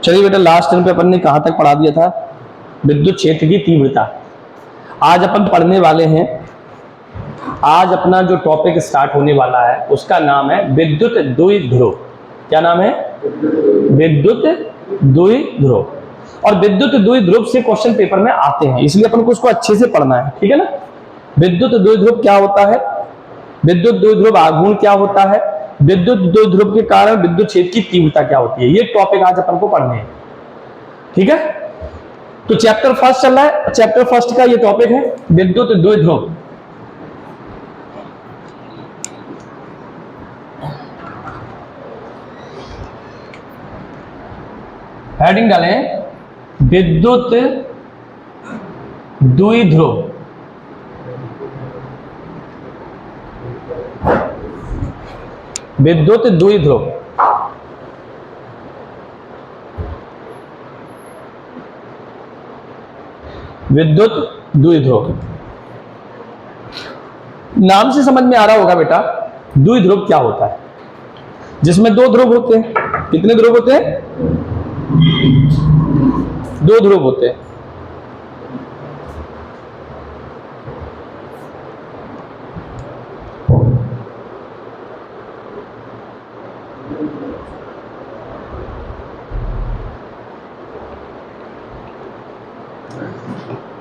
चलिए बेटा, last time पे अपन ने कहां तक पढ़ा दिया था? विद्युत क्षेत्र की तीव्रता। आज अपन पढ़ने वाले हैं, आज अपना जो टॉपिक स्टार्ट होने वाला है उसका नाम है विद्युत द्विध्रुव। क्या नाम है? विद्युत द्विध्रुव। और विद्युत द्विध्रुव से क्वेश्चन पेपर में आते हैं, इसलिए अपन को उसको अच्छे से पढ़ना है, ठीक है ना। विद्युत द्विध्रुव क्या होता है, विद्युत द्विध्रुव आघूर्ण क्या होता है, विद्युत द्विध्रुव के कारण विद्युत क्षेत्र की तीव्रता क्या होती है, ये टॉपिक आज अपन को पढ़ने हैं, ठीक है। तो चैप्टर फर्स्ट चल रहा है, चैप्टर फर्स्ट का ये टॉपिक है विद्युत द्विध्रुव। हेडिंग डालें विद्युत द्विध्रुव। विद्युत द्विध्रुव विद्युत द्विध्रुव नाम से समझ में आ रहा होगा बेटा, द्विध्रुव क्या होता है, जिसमें दो ध्रुव होते हैं। कितने ध्रुव होते हैं? दो ध्रुव होते हैं।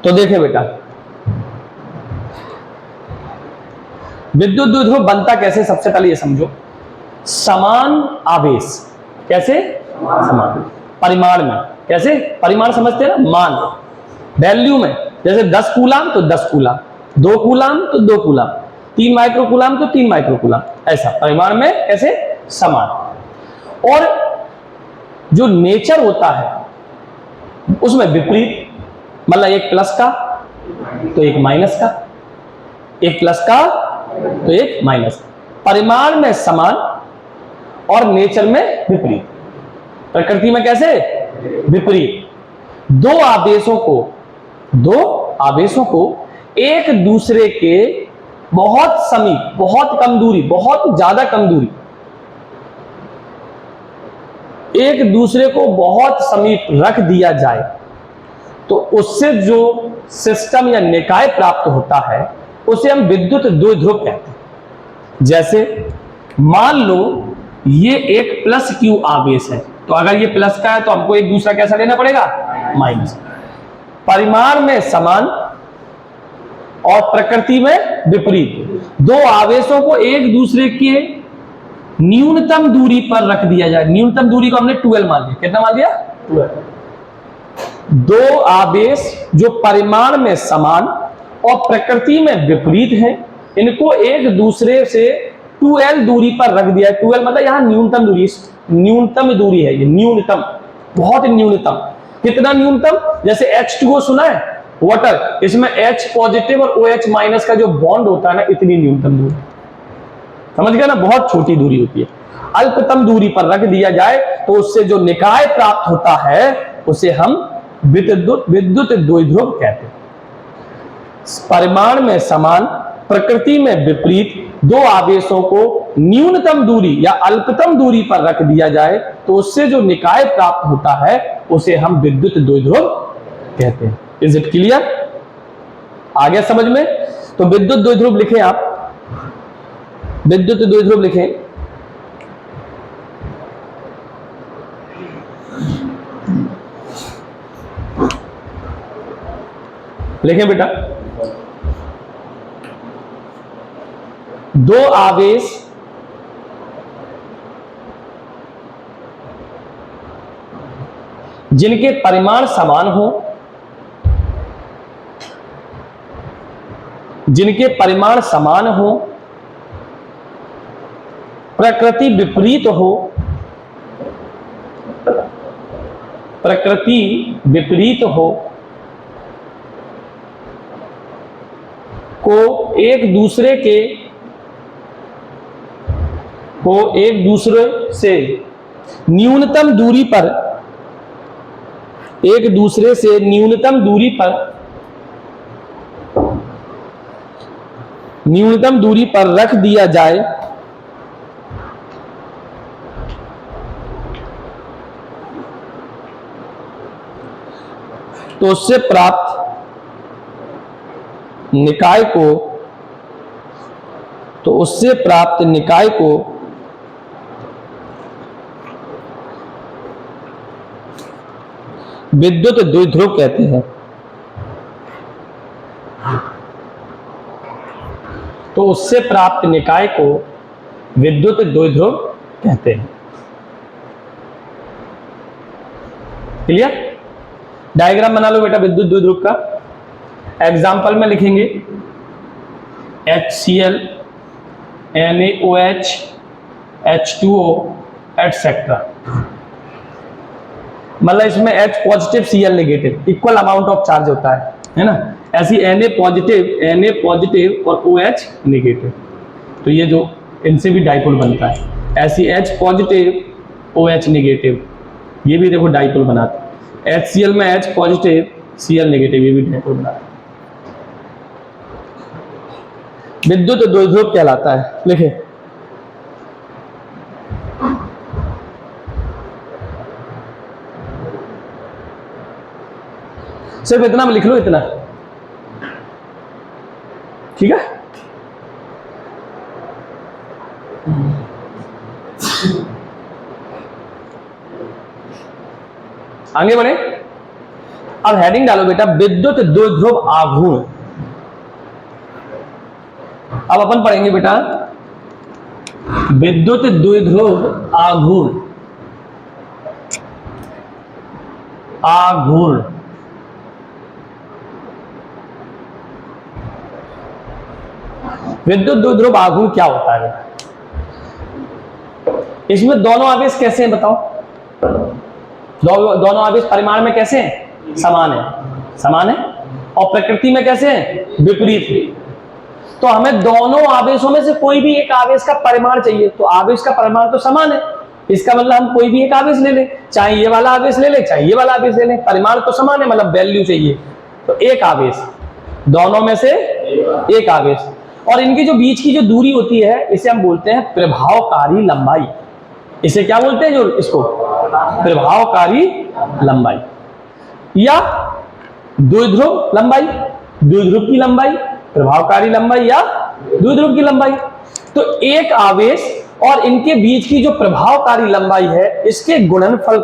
तो देखिए बेटा, विद्युत द्विध्रुव बनता कैसे, सबसे पहले ये समझो। समान आवेश, कैसे? समान परिमाण में। कैसे परिमाण समझते हैं ना, मान वैल्यू में। जैसे 10 कूलाम तो 10 कूलाम, 2 कूलाम तो 2 कूलाम, 3 माइक्रो कूलाम तो 3 माइक्रो कूलाम, ऐसा परिमाण में कैसे समान। और जो नेचर होता है उसमें विपरीत, मतलब एक प्लस का तो एक माइनस का, एक प्लस का तो एक माइनस का। परिमाण में समान और नेचर में विपरीत, प्रकृति में कैसे विपरीत। दो आवेशों को एक दूसरे के बहुत समीप, बहुत कम दूरी, बहुत ज्यादा कम दूरी, एक दूसरे को बहुत समीप रख दिया जाए तो उससे जो सिस्टम या निकाय प्राप्त होता है उसे हम विद्युत द्विध्रुव कहते हैं। जैसे मान लो ये एक प्लस क्यू आवेश है, तो अगर ये प्लस का है तो हमको एक दूसरा कैसा लेना पड़ेगा? माइनस। परिमाण में समान और प्रकृति में विपरीत दो आवेशों को एक दूसरे के न्यूनतम दूरी पर रख दिया जाए। न्यूनतम दूरी को हमने 12 मान लिया। कितना मान लिया? 12। दो आवेश जो परिमाण में समान और प्रकृति में विपरीत हैं, इनको एक दूसरे से 2l दूरी पर रख दिया है। 2l मतलब यहां न्यूनतम दूरी, न्यूनतम दूरी है ये, न्यूनतम, बहुत न्यूनतम। कितना न्यूनतम? जैसे H2O सुना है, वाटर, इसमें H पॉजिटिव और OH माइनस का जो बॉन्ड होता है ना, इतनी न्यूनतम दूरी, समझ गया ना, बहुत छोटी दूरी होती है। अल्पतम दूरी पर रख दिया जाए तो उससे जो निकाय प्राप्त होता है उसे हम विद्युत द्विध्रुव कहते हैं। परिमाण में समान, प्रकृति में विपरीत दो आवेशों को न्यूनतम दूरी या अल्पतम दूरी पर रख दिया जाए तो उससे जो निकाय प्राप्त होता है उसे हम विद्युत द्विध्रुव कहते हैं। Is it clear? आ गया समझ में? तो विद्युत द्विध्रुव लिखें आप, विद्युत द्विध्रुव लिखें। लिखें बेटा, दो आवेश जिनके परिमाण समान हो, जिनके परिमाण समान हो, प्रकृति विपरीत हो, प्रकृति विपरीत हो, को एक दूसरे से न्यूनतम दूरी पर, एक दूसरे से न्यूनतम दूरी पर रख दिया जाए तो उससे प्राप्त निकाय को विद्युत द्विध्रुव कहते हैं। तो उससे प्राप्त निकाय को विद्युत द्विध्रुव कहते हैं। क्लियर? डायग्राम बना लो बेटा विद्युत द्विध्रुव का। एग्जाम्पल में लिखेंगे HCl, NaOH, H2O एटसेट्रा। मतलब इसमें H positive Cl negative equal amount of charge होता है ना। ऐसी Na पॉजिटिव और OH नेगेटिव, तो ये जो इनसे भी डाइपोल बनता है। ऐसी H पॉजिटिव OH नेगेटिव, ये भी देखो डाइपोल बनाता है। HCl में H पॉजिटिव Cl नेगेटिव, ये भी डाइपोल बनाता है। विद्युत द्विध्रुव कहलाता है। लिखे सिर्फ इतना लिख लो, इतना ठीक है। आगे बढ़े। अब हेडिंग डालो बेटा विद्युत द्विध्रुव आघूर्ण। अब अपन पढ़ेंगे बेटा विद्युत द्विध्रुव आघूर्ण। विद्युत द्विध्रुव आघूर्ण क्या होता है बेटा? इसमें दोनों आवेश कैसे हैं बताओ? दोनों आवेश परिमाण में कैसे हैं? समान है। और प्रकृति में कैसे हैं? विपरीत है। तो हमें दोनों आवेशों में से कोई भी एक आवेश का परिमाण चाहिए। तो आवेश का परिमाण तो समान है, इसका मतलब हम कोई भी एक आवेश ले लें, चाहे ये वाला आवेश ले लें चाहे ये वाला आवेश ले लें, परिमाण तो समान है, मतलब वैल्यू चाहिए। तो एक आवेश, दोनों में से एक आवेश, और इनकी जो बीच की जो दूरी होती है इसे हम बोलते हैं प्रभावकारी लंबाई। इसे क्या बोलते हैं? जो इसको प्रभावकारी लंबाई या द्विध्रुव लंबाई, द्विध्रुव की लंबाई, प्रभावकारी लंबाई या द्विध्रुव की लंबाई। तो एक आवेश और इनके बीच की जो प्रभावकारी लंबाई है, इसके गुणनफल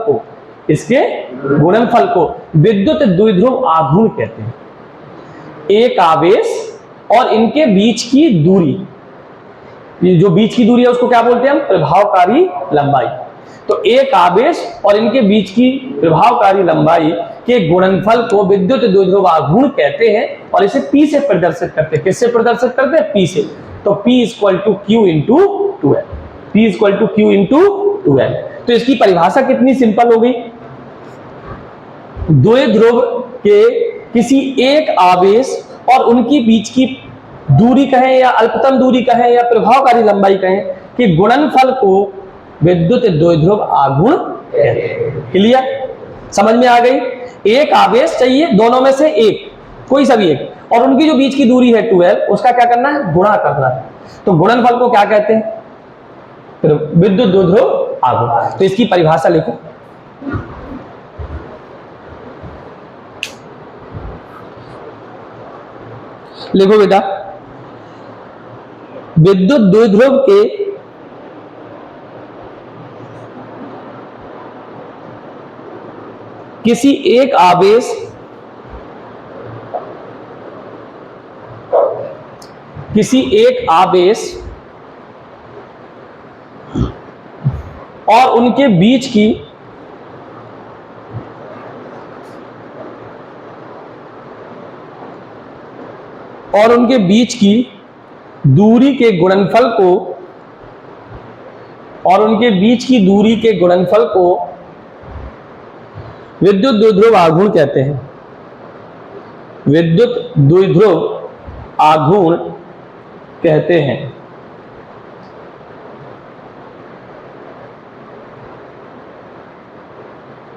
को विद्युत द्विध्रुव आघूर्ण कहते हैं। एक आवेश और इनके बीच की दूरी, ये जो बीच की दूरी है उसको क्या बोलते हैं हम? प्रभावकारी लंबाई। तो एक आवेश और इनके बीच की प्रभावकारी लंबाई के गुणनफल को विद्युत द्विध्रुव आघूर्ण कहते हैं, और इसे P से प्रदर्शित करते हैं। किससे प्रदर्शित करते हैं? P से। तो P = Q × 2L। P = Q × 2L। तो इसकी परिभाषा कितनी सिंपल हो गई? द्विध्रुव के किसी एक आवेश और उनकी बीच की दूरी कहें या अल्पतम दूरी कहें या प्रभावकारी लंबाई कहें कि गुणनफल को विद्युत द्विध्रुव आघूर्ण कहते हैं। क्लियर? समझ में आ गई? एक आवेश चाहिए, दोनों में से एक, कोई सा भी एक, और उनकी जो बीच की दूरी है 2L, उसका क्या करना है? गुणा करना है। तो गुणनफल को क्या कहते हैं? विद्युत द्विध्रुव आघूर्ण। तो इसकी परिभाषा लिखो। लिखो बेटा विद्युत द्विध्रुव के किसी एक आवेश और उनके बीच की दूरी के गुणनफल को विद्युत द्विध्रुव आघूर्ण कहते हैं। विद्युत द्विध्रुव आघूर्ण कहते हैं।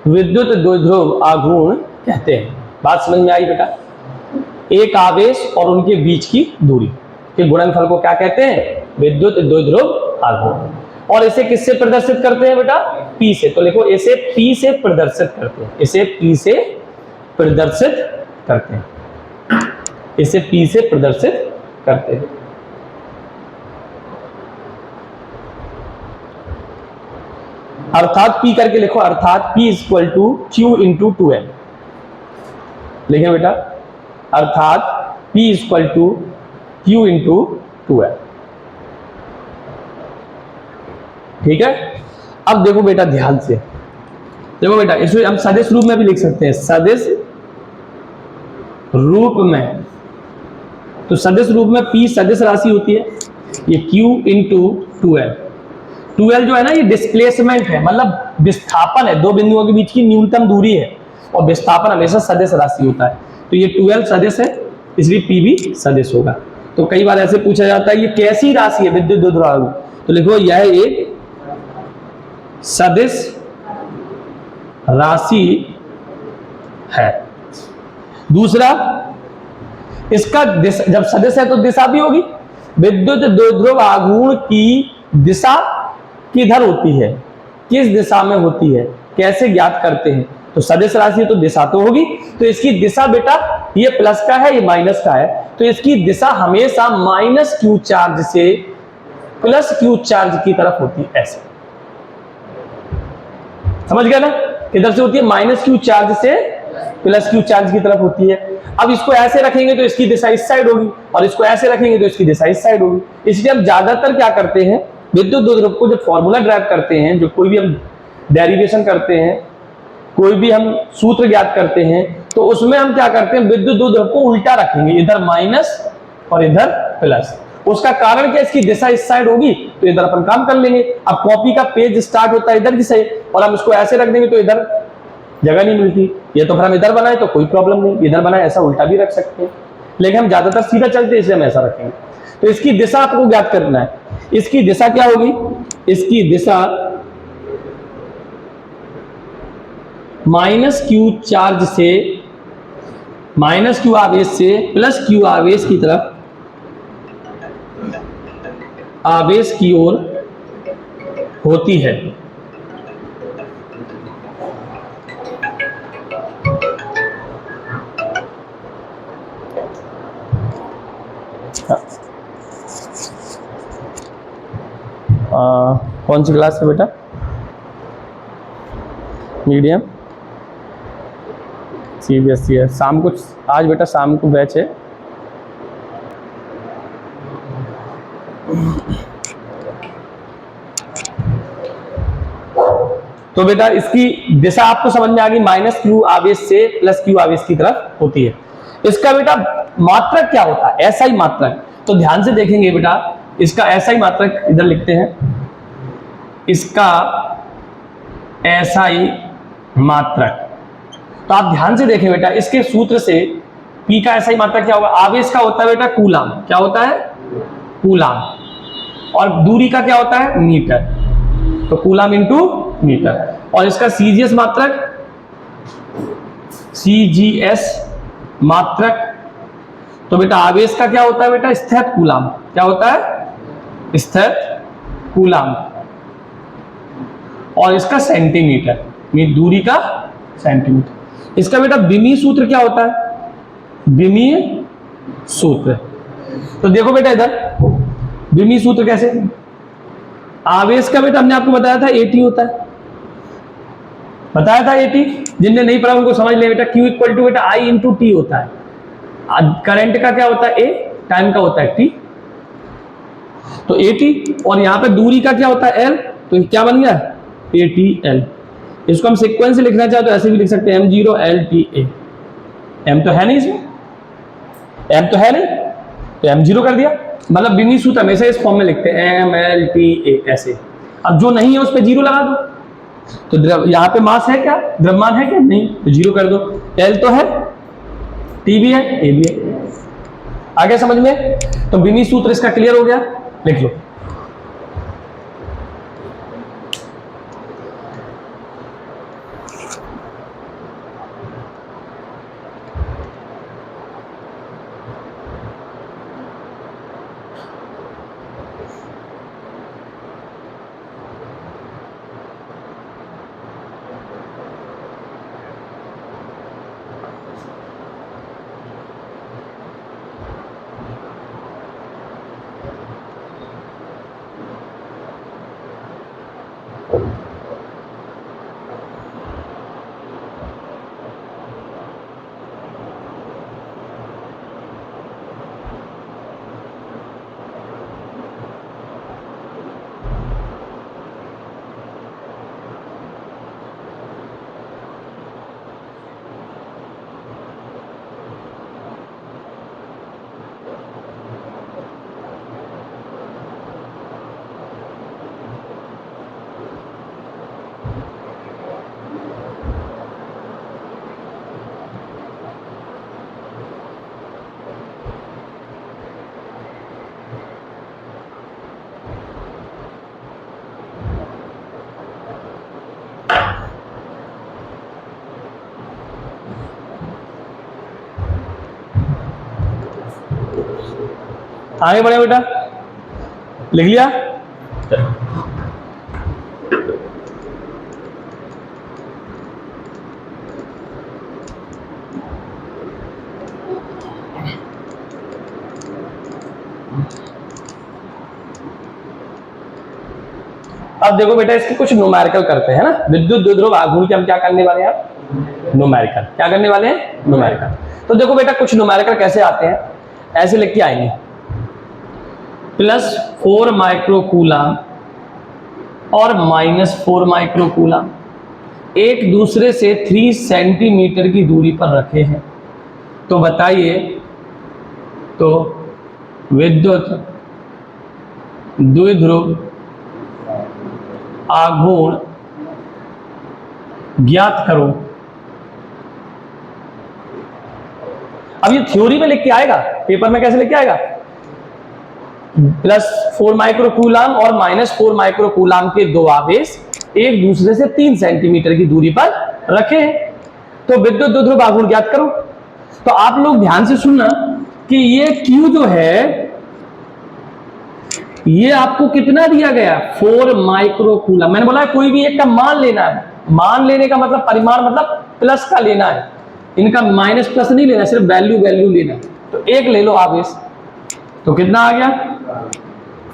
विद्युत द्विध्रुव आघूर्ण कहते हैं। बात समझ में आई बेटा? एक आवेश और उनके बीच की दूरी के गुणनफल को क्या कहते हैं? विद्युत द्विध्रुव आघूर्ण। और इसे किससे प्रदर्शित करते हैं बेटा? P से। तो लिखो इसे P से प्रदर्शित करते हैं। इसे P से प्रदर्शित करते हैं, इसे P से प्रदर्शित करते हैं। अर्थात P करके लिखो, अर्थात P equal to Q into 2L। लिखे बेटा, अर्थात P equal to Q into 2L। ठीक है। अब देखो बेटा ध्यान से, देखो बेटा इसमें हम सदिश रूप में भी लिख सकते हैं, सदिश रूप में। तो सदिश रूप में P सदिश राशि होती है, ये Q इंटू 2L। 2L जो है ना, ये डिस्प्लेसमेंट है, मतलब विस्थापन है, दो बिंदुओं के बीच की न्यूनतम दूरी है, और विस्थापन हमेशा सदिश राशि होता है। तो ये 2L सदिश है, इसलिए P भी सदिश होगा। तो कई बार ऐसे पूछा जाता है ये कैसी राशि है विद्युत द्विध्रुव, तो लिखो यह एक सदिश राशि है। दूसरा, इसका जब सदिश है तो दिशा भी होगी। विद्युत द्विध्रुव आघूर्ण की दिशा किधर होती है, किस दिशा में होती है, कैसे ज्ञात करते हैं? तो सदिश राशि तो दिशा तो होगी, तो इसकी दिशा बेटा ये प्लस का है, ये माइनस का है, तो इसकी दिशा हमेशा माइनस क्यू चार्ज से प्लस क्यू चार्ज की तरफ होती है। ऐसे समझ गया ना, किधर से होती है, माइनस क्यू चार्ज से प्लस क्यू चार्ज की तरफ होती है। अब इसको ऐसे रखेंगे तो इसकी दिशा इस साइड होगी, और इसको ऐसे रखेंगे तो इसकी दिशा इस साइड होगी। इसलिए हम ज्यादातर क्या करते हैं, विद्युत द्विध्रुव को जब फॉर्मूला ड्राइव करते हैं, जो कोई भी हम डेरिवेशन करते हैं, कोई भी हम सूत्र ज्ञात करते हैं, तो उसमें हम क्या करते हैं, विद्युत द्विध्रुव को उल्टा रखेंगे, इधर माइनस और इधर प्लस। उसका कारण क्या, इसकी दिशा इस साइड होगी तो इधर अपन काम कर लेंगे। अब कॉपी का पेज स्टार्ट होता है इधर की साइड, और हम इसको ऐसे रख देंगे तो इधर जगह नहीं मिलती। ये तो फिर हम इधर बनाए तो कोई प्रॉब्लम नहीं, इधर बनाए ऐसा उल्टा भी रख सकते हैं, लेकिन हम ज्यादातर सीधा चलते हैं इसलिए हम ऐसा रखेंगे। तो इसकी दिशा आपको ज्ञात करना है। इसकी दिशा क्या होगी, इसकी दिशा माइनस क्यू चार्ज से, माइनस क्यू आवेश से प्लस क्यू आवेश की तरफ, आवेश की ओर होती है। कौन सी क्लास है बेटा, मीडियम CBSE है। शाम को, आज बेटा शाम को बैच है। तो बेटा इसकी दिशा आपको समझ में आ गई, माइनस क्यू आवेश से प्लस क्यू आवेश की तरफ होती है। इसका बेटा मात्रक क्या होता है, SI मात्रक। तो ध्यान से देखेंगे बेटा, इसका SI मात्रक इधर लिखते हैं, इसका SI मात्रक। तो आप ध्यान से देखें बेटा, इसके सूत्र से P का SI मात्रक क्या होगा, आवेश का होता है बेटा कूलाम, क्या होता है कूलाम, और दूरी का क्या होता है मीटर, तो कूलाम इंटू मीटर। और इसका CGS मात्रक, CGS मात्रक, तो बेटा आवेश का क्या होता है बेटा स्थित कूलाम, क्या होता है स्थित कूलाम, और इसका सेंटीमीटर, दूरी का सेंटीमीटर। इसका बेटा विमीय सूत्र क्या होता है, विमीय सूत्र। तो देखो बेटा इधर विमीय सूत्र कैसे, आवेश का बेटा हमने आपको बताया था AT होता है, बताया था AT, जिनने नहीं पढ़ा उनको समझ ले बेटा। Q इक्वल टू बेटा I इंटू टी होता है, करंट का क्या होता है A, टाइम का होता है T, तो AT, और यहां पे दूरी का क्या होता है L, तो क्या बन गया ATL। इसको हम सीक्वेंस से लिखना चाहे तो ऐसे भी लिख सकते हैं M0 LTA, M तो है नहीं इसमें, M तो है नहीं, तो M0 कर दिया, मतलब विमीय सूत्र हमेशा इस फॉर्म में लिखते हैं MLTA ऐसे। अब जो नहीं है उस पर 0 लगा दो, तो यहाँ पे मास है क्या, द्रव्यमान है क्या, नहीं, तो 0 कर दो। L तो है, T भी है, A भी है। आगे समझ में, तो विमीय सूत्र इसका क्लियर हो गया, लिख लो। आगे बढ़े बेटा, लिख लिया। अब देखो बेटा, इसके कुछ न्यूमेरिकल करते हैं ना। विद्युत द्विध्रुव आघूर्ण के हम क्या करने वाले हैं? न्यूमेरिकल। क्या करने वाले हैं? न्यूमेरिकल। तो देखो बेटा, कुछ न्यूमेरिकल कैसे आते हैं, ऐसे लिख के आएंगे। +4 माइक्रोकूलम और -4 माइक्रोकूलम एक दूसरे से 3 सेंटीमीटर की दूरी पर रखे हैं। तो बताइए, तो विद्युत द्विध्रुव आघूर्ण ज्ञात करो। अब ये थ्योरी में लिख के आएगा, पेपर में कैसे लिख के आएगा? +4 माइक्रोकूलम और -4 माइक्रोकूलम के दो आवेश एक दूसरे से 3 सेंटीमीटर की दूरी पर रखे हैं, तो विद्युत द्विध्रुव आघूर्ण ज्ञात करो। तो आप लोग ध्यान से सुनना कि ये Q जो है, ये आपको कितना दिया गया? 4 माइक्रोकूलम। मैंने बोला है कोई भी एक का मान लेना है। मान लेने का मतलब, परिमाण मतलब प्लस का लेना है, इनका माइनस प्लस नहीं लेना, सिर्फ वैल्यू लेना है। तो एक ले लो आवेश, तो कितना आ गया?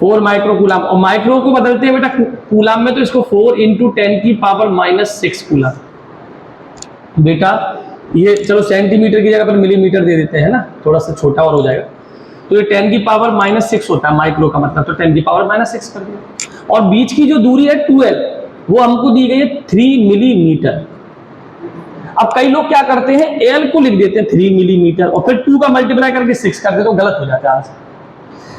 4 माइक्रोकूलम। और माइक्रो को बदलते हैं बेटा कूलम में, तो इसको 4 × 10⁻⁻6 कूलम। बेटा ये चलो सेंटीमीटर की जगह पर मिलीमीटर दे देते हैं ना, थोड़ा सा छोटा और हो जाएगा। तो ये 10⁻⁻6 होता है माइक्रो का मतलब, तो 10⁻⁻6 कर दिया। और बीच की जो दूरी है 12, वो हमको दी गई है 3 मिलीमीटर। अब कई लोग क्या करते हैं, एल को लिख देते हैं 3 मिलीमीटर और फिर 2 का मल्टीप्लाई करके 6 कर देते, तो गलत हो जाता है।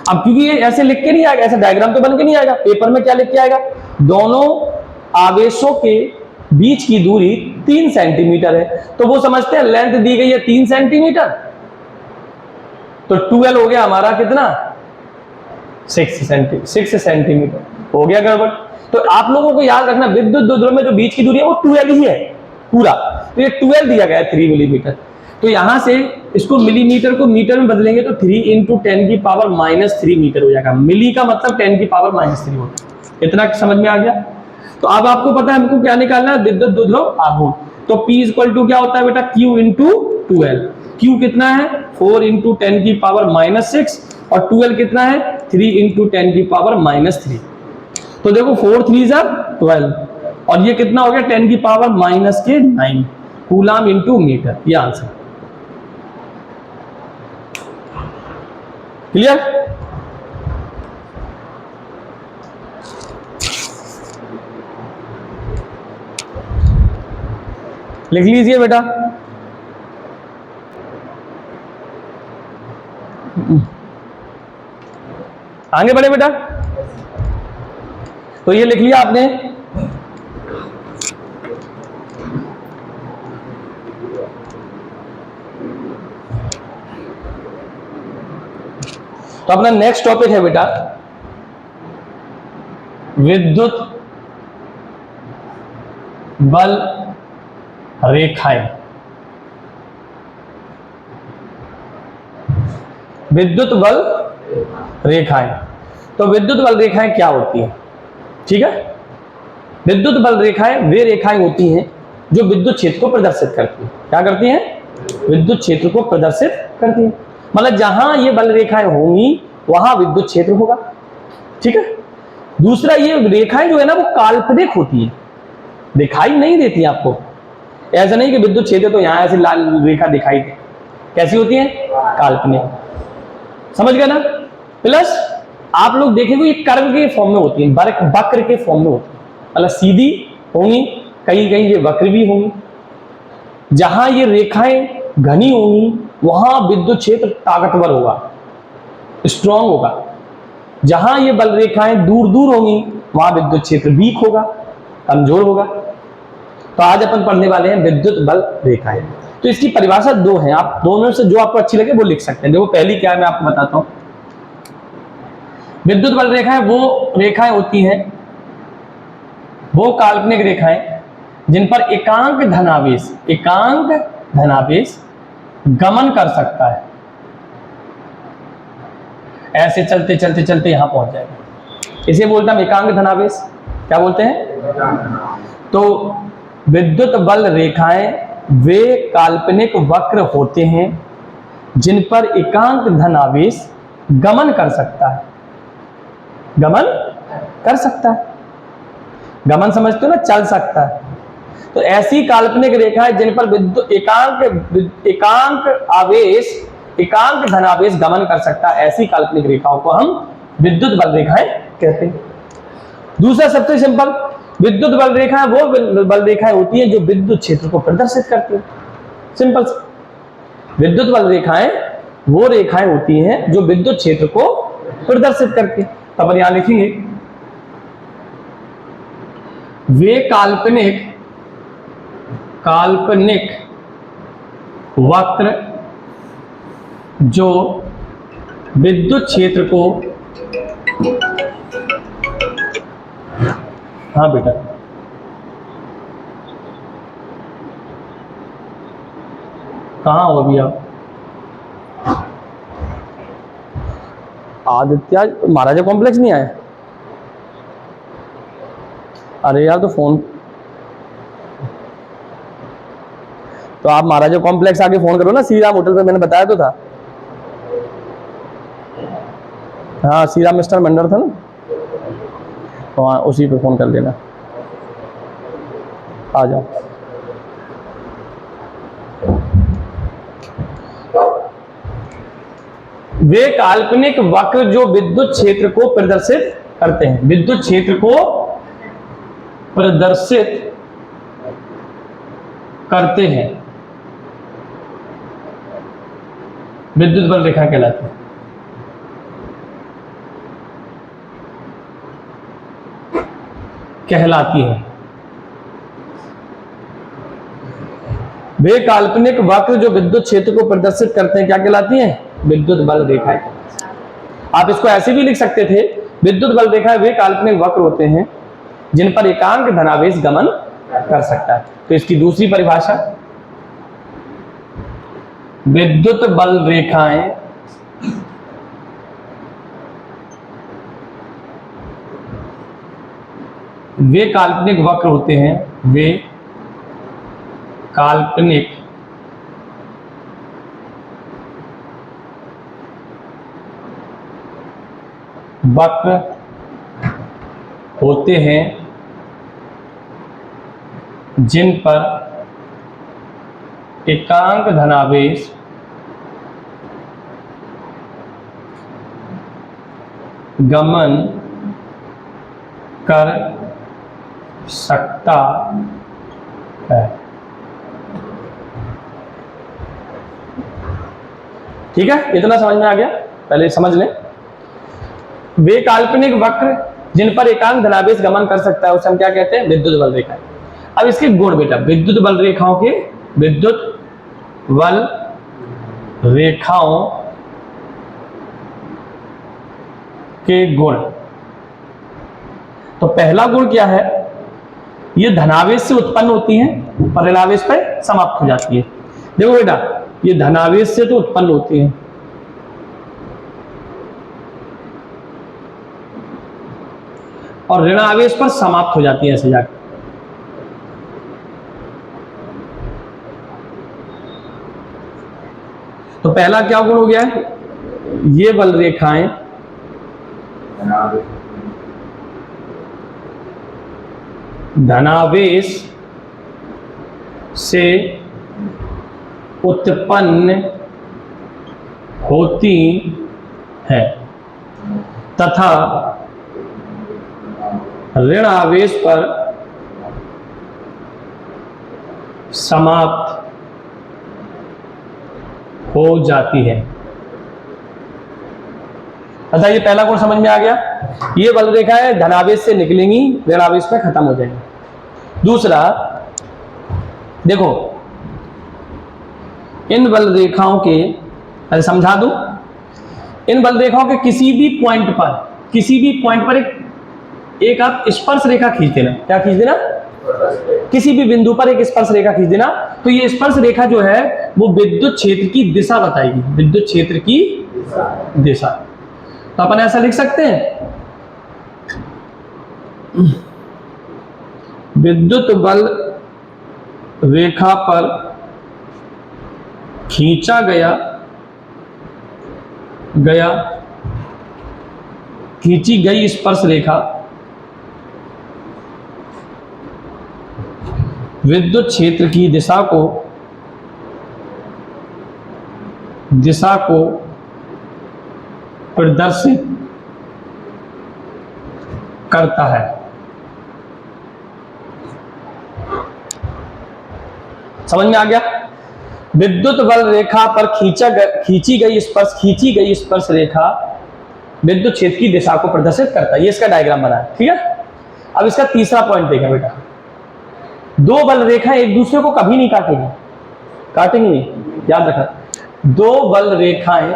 अब क्योंकि ये ऐसे लिख के नहीं आएगा, ऐसा डायग्राम तो बन के नहीं आएगा। पेपर में क्या लिख के आएगा? दोनों आवेशों के बीच की दूरी 3 सेंटीमीटर है, तो वो समझते हैं लेंथ दी गई है 3 सेंटीमीटर, तो 12 हो गया हमारा कितना? 6 सेंटीमीटर। हो गया गड़बड़। तो आप लोगों को याद रखना, विद्युत द्विध्रुव में जो बीच की दूरी है वो 12 ही है पूरा, तो ये 12 दिया गया है 3 मिलीमीटर। तो यहां से इसको मिलीमीटर को मीटर में बदलेंगे तो 3 × 10⁻³ मीटर हो जाएगा। मिली का मतलब 10⁻³ होता है। इतना समझ में आ गया? तो अब आपको पता है हमको क्या निकालना है? विद्युत द्विध्रुव आघूर्ण। तो P = क्या होता है बेटा? Q × 12। Q कितना है? 4 × 10⁻6 और 12 कितना है? 3 × 10⁻3। तो देखो 4 3 12 और ये कितना हो गया? 10⁻⁹ कूलम × मीटर। ये आंसर। क्लियर? लिख लीजिए बेटा। आगे बढ़े बेटा। तो ये लिख लिया आपने। तो अपना नेक्स्ट टॉपिक है बेटा विद्युत बल रेखाएं। विद्युत बल रेखाएं। तो विद्युत बल रेखाएं क्या होती हैं? ठीक है, विद्युत बल रेखाएं वे रेखाएं होती हैं जो विद्युत क्षेत्र को प्रदर्शित करती हैं। क्या करती हैं? विद्युत क्षेत्र को प्रदर्शित करती हैं। मतलब जहां ये बल रेखाएं होंगी वहां विद्युत क्षेत्र होगा। ठीक है, दूसरा, ये रेखाएं जो है ना वो काल्पनिक होती है, दिखाई नहीं देती आपको। ऐसा नहीं कि विद्युत क्षेत्र तो यहां ऐसी लाल रेखा दिखाई दे, कैसी होती है? काल्पनिक, समझ गए ना। प्लस आप लोग देखेंगे ये कर्व के फॉर्म में होती है, वक्र के फॉर्म में होती है, मतलब सीधी होंगी, कहीं कहीं ये वक्र भी होंगी। जहां ये रेखाएं घनी होंगी वहां विद्युत क्षेत्र ताकतवर होगा, स्ट्रांग होगा। जहां ये बल रेखाएं दूर दूर होंगी वहां विद्युत क्षेत्र वीक होगा, कमजोर होगा। तो आज अपन पढ़ने वाले हैं विद्युत बल रेखाएं। तो इसकी परिभाषा दो है, आप दोनों से जो आपको अच्छी लगे वो लिख सकते हैं। देखो पहली क्या है मैं आपको बताता हूं। विद्युत बल रेखाएं वो रेखाएं होती हैं, वो काल्पनिक रेखाएं जिन पर एकांक धनावेश गमन कर सकता है। ऐसे चलते चलते चलते यहां पहुंच जाएगा, इसे बोलते हैं एकांक धनावेश। क्या बोलते हैं? तो विद्युत बल रेखाएं वे काल्पनिक वक्र होते हैं जिन पर एकांक धनावेश गमन कर सकता है। गमन कर सकता है, गमन समझते हो ना, चल सकता है। तो ऐसी काल्पनिक रेखाएं जिन पर विद्युत एकांक धनावेश गमन कर सकता है, ऐसी काल्पनिक रेखाओं को हम विद्युत बल रेखाएं कहते हैं। दूसरा सबसे सिंपल, विद्युत बल रेखाएं वो बल रेखाएं होती हैं जो विद्युत क्षेत्र को प्रदर्शित करती हैं। सिंपल, विद्युत बल रेखाएं वो रेखाएं होती हैं जो विद्युत क्षेत्र को प्रदर्शित करती हैं। तब अपन यहां लिखेंगे वे काल्पनिक वक्र जो विद्युत क्षेत्र को, हाँ बेटा, कहाँ हो अभी आप? आदित्य महाराजा कॉम्प्लेक्स नहीं आए? अरे यार तो फोन, तो आप महाराजा कॉम्प्लेक्स आके फोन करो ना, श्री राम होटल पे मैंने बताया तो था। हाँ श्री राम मिस्टर मंडर था ना, तो हाँ उसी पे फोन कर लेना, आ जाओ। वे काल्पनिक वक्र जो विद्युत क्षेत्र को प्रदर्शित करते हैं, विद्युत क्षेत्र को प्रदर्शित करते हैं, विद्युत बल रेखा कहलाती है। वे काल्पनिक वक्र जो विद्युत क्षेत्र को प्रदर्शित करते हैं क्या कहलाती हैं? विद्युत बल रेखाएं। आप इसको ऐसे भी लिख सकते थे, विद्युत बल रेखाएं वे काल्पनिक वक्र होते हैं जिन पर एकांक धनावेश गमन कर सकता है। तो इसकी दूसरी परिभाषा, विद्युत बल रेखाएं वे काल्पनिक वक्र होते हैं, वे काल्पनिक वक्र होते हैं जिन पर एकांक धनावेश गमन कर सकता है। ठीक है, इतना समझ में आ गया? पहले समझ लें, वे काल्पनिक वक्र जिन पर एकांक धनावेश गमन कर सकता है उसे हम क्या कहते हैं? विद्युत बल रेखाएं। अब इसके गुण बेटा, विद्युत बल रेखाओं के, विद्युत बल रेखाओं के गुण। तो पहला गुण क्या है? ये धनावेश से उत्पन्न होती हैं और ऋणावेश पर समाप्त हो जाती है। देखो बेटा, ये धनावेश से तो उत्पन्न होती हैं और ऋणावेश पर समाप्त हो जाती है ऐसे जाकर। तो पहला क्या गुण हो गया है? ये बल रेखाएं धनावेश से उत्पन्न होती है तथा ऋण आवेश पर समाप्त हो जाती है। अच्छा, ये पहला गुण समझ में आ गया। ये बल रेखा है, धनावेश से निकलेंगी, ऋण आवेश में खत्म हो जाएंगी। दूसरा देखो, इन बल रेखाओं के, अरे समझा दूं, इन बल रेखाओं के किसी भी पॉइंट पर एक आप स्पर्श रेखा खींच देना। क्या खींच देना? किसी भी बिंदु पर एक स्पर्श रेखा खींच देना। तो ये स्पर्श रेखा जो है वो विद्युत क्षेत्र की दिशा बताएगी, विद्युत क्षेत्र की दिशा। तो अपन ऐसा लिख सकते हैं, विद्युत बल रेखा पर खींचा खींची गई स्पर्श रेखा विद्युत क्षेत्र की दिशा को प्रदर्शित करता है। समझ में आ गया? विद्युत बल रेखा पर खींची गई स्पर्श रेखा विद्युत क्षेत्र की दिशा को प्रदर्शित करता है। ये इसका डायग्राम बना है, ठीक है। अब इसका तीसरा पॉइंट देखा बेटा, दो बल रेखाएं एक दूसरे को कभी नहीं काटेंगी नहीं, याद रखना। दो बल रेखाएं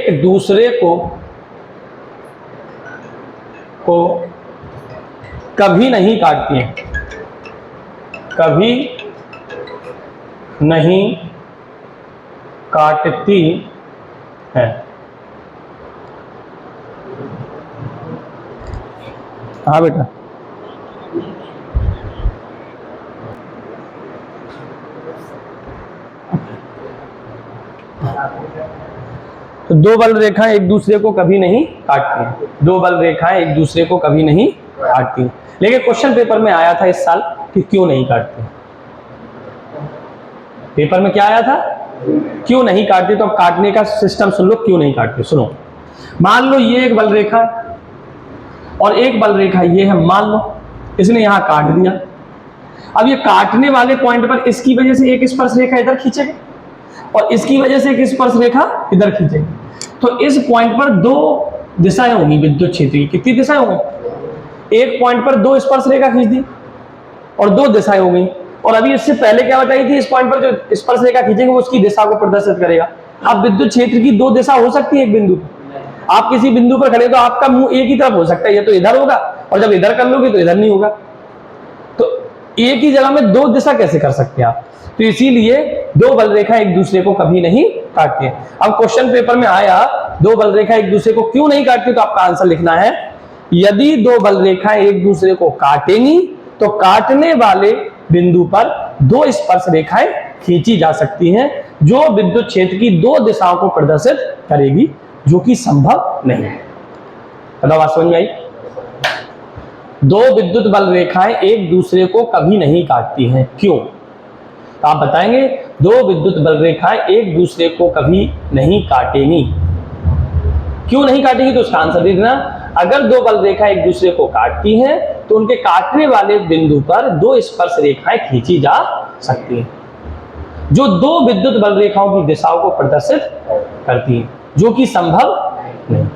एक दूसरे को कभी नहीं काटती हैं, कभी नहीं काटती है। हाँ बेटा, तो दो बल रेखाएं एक दूसरे को कभी नहीं काटती हैं, दो बल रेखाएं एक दूसरे को कभी नहीं काटती। लेकिन क्वेश्चन पेपर में आया था इस साल कि क्यों नहीं काटती। पेपर में क्या आया था? क्यों नहीं काटती। तो काटने का सिस्टम सुन लो, क्यों नहीं काटती सुनो। मान लो ये एक बल रेखा और एक बल रेखा ये है, मान लो इसने यहां काट दिया। अब ये काटने वाले पॉइंट पर इसकी वजह से एक स्पर्श रेखा इधर खींचेगी और इसकी वजह से एक स्पर्श रेखा इधर खींचेगी। तो इस पॉइंट पर दो दिशाएं होंगी विद्युत क्षेत्र की। कितनी दिशाएं होंगी? एक पॉइंट पर दो स्पर्श रेखा खींच दी और दो दिशाएं हो गई। और अभी इससे पहले क्या बताई थी, इस पॉइंट पर जो स्पर्श रेखा खींचेंगे वो उसकी दिशा को प्रदर्शित करेगा। अब विद्युत क्षेत्र की दो दिशा हो सकती है एक बिंदु पर। आप किसी बिंदु पर खड़े तो आपका मुंह एक ही तरफ हो सकता है, या तो इधर होगा और जब इधर कर लोगे तो इधर नहीं होगा। तो एक ही जगह में दो दिशा कैसे कर सकते हैं आप? तो इसीलिए दो बल रेखा एक दूसरे को कभी नहीं काटती है। अब क्वेश्चन पेपर में आया दो बल रेखा एक दूसरे को क्यों नहीं काटती, तो आपका आंसर लिखना है, यदि दो बल रेखाएं एक दूसरे को काटेंगी तो काटने वाले बिंदु पर दो स्पर्श रेखाएं खींची जा सकती हैं जो विद्युत क्षेत्र की दो दिशाओं को प्रदर्शित करेगी, जो कि संभव नहीं है। बताओ बात समझ में आई? दो विद्युत बल रेखाएं एक दूसरे को कभी नहीं काटती हैं, क्यों? तो आप बताएंगे दो विद्युत बल रेखाएं एक दूसरे को कभी नहीं काटेंगी। क्यों नहीं काटेंगी? तो उसका आंसर दे देना। अगर दो बल रेखाएं एक दूसरे को काटती हैं तो उनके काटने वाले बिंदु पर दो स्पर्श रेखाएं खींची जा सकती हैं जो दो विद्युत बल रेखाओं की दिशाओं को प्रदर्शित करती हैं, जो कि संभव नहीं,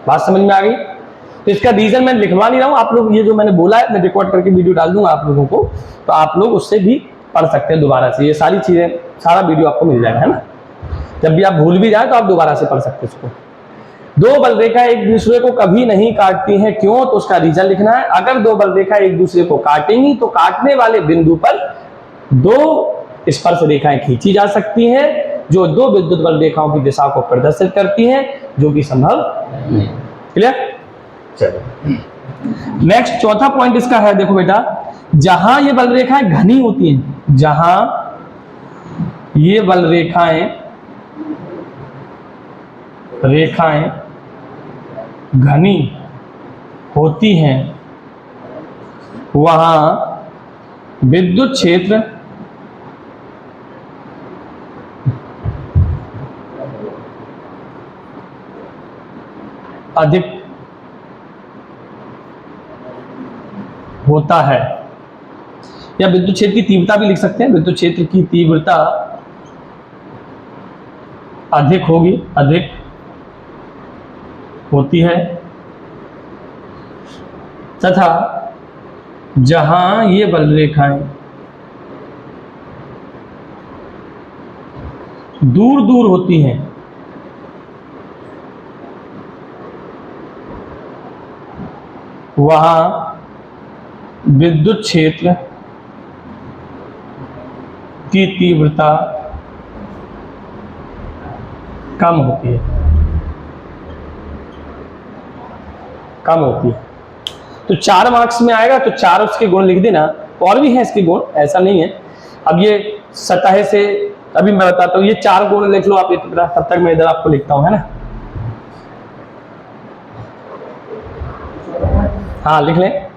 बात समझ में आ गई? तो इसका रीजन मैं लिखवा नहीं रहा हूं, आप लोग ये जो मैंने बोला है मैं रिकॉर्ड करके वीडियो डाल दूंगा आप लोगों को, तो आप लोग उससे भी पढ़ सकते हैं दोबारा से। ये सारी चीजें, सारा वीडियो आपको मिल जाएगा, है ना। जब भी आप भूल भी जाए तो आप दोबारा से पढ़ सकते हैं उसको। दो बल रेखा एक दूसरे को कभी नहीं काटती हैं, क्यों? तो उसका रीजन लिखना है। अगर दो बल रेखा एक दूसरे को काटेंगी तो काटने वाले बिंदु पर दो स्पर्श रेखाएं खींची जा सकती हैं जो दो विद्युत बल रेखाओं की दिशा को प्रदर्शित करती हैं, जो कि संभव नहीं। क्लियर? चलो नेक्स्ट चौथा पॉइंट इसका है, देखो बेटा, जहां ये बल रेखाएं घनी होती हैं, जहां ये बल रेखाएं रेखाएं घनी होती हैं वहां विद्युत क्षेत्र अधिक होता है, या विद्युत क्षेत्र की तीव्रता भी लिख सकते हैं। विद्युत क्षेत्र की तीव्रता अधिक होगी, अधिक होती है तथा जहां ये बल रेखाएं दूर दूर होती हैं वहां विद्युत क्षेत्र की तीव्रता कम होती है, कम होती है। तो 4 मार्क्स में आएगा तो 4 उसके गुण लिख देना। और भी है इसके गुण, ऐसा नहीं है। अब ये सतह से अभी मैं बताता हूं, ये 4 गुण लिख लो आप इतना, तब तक मैं इधर आपको लिखता हूं, है ना। हाँ लिख लें।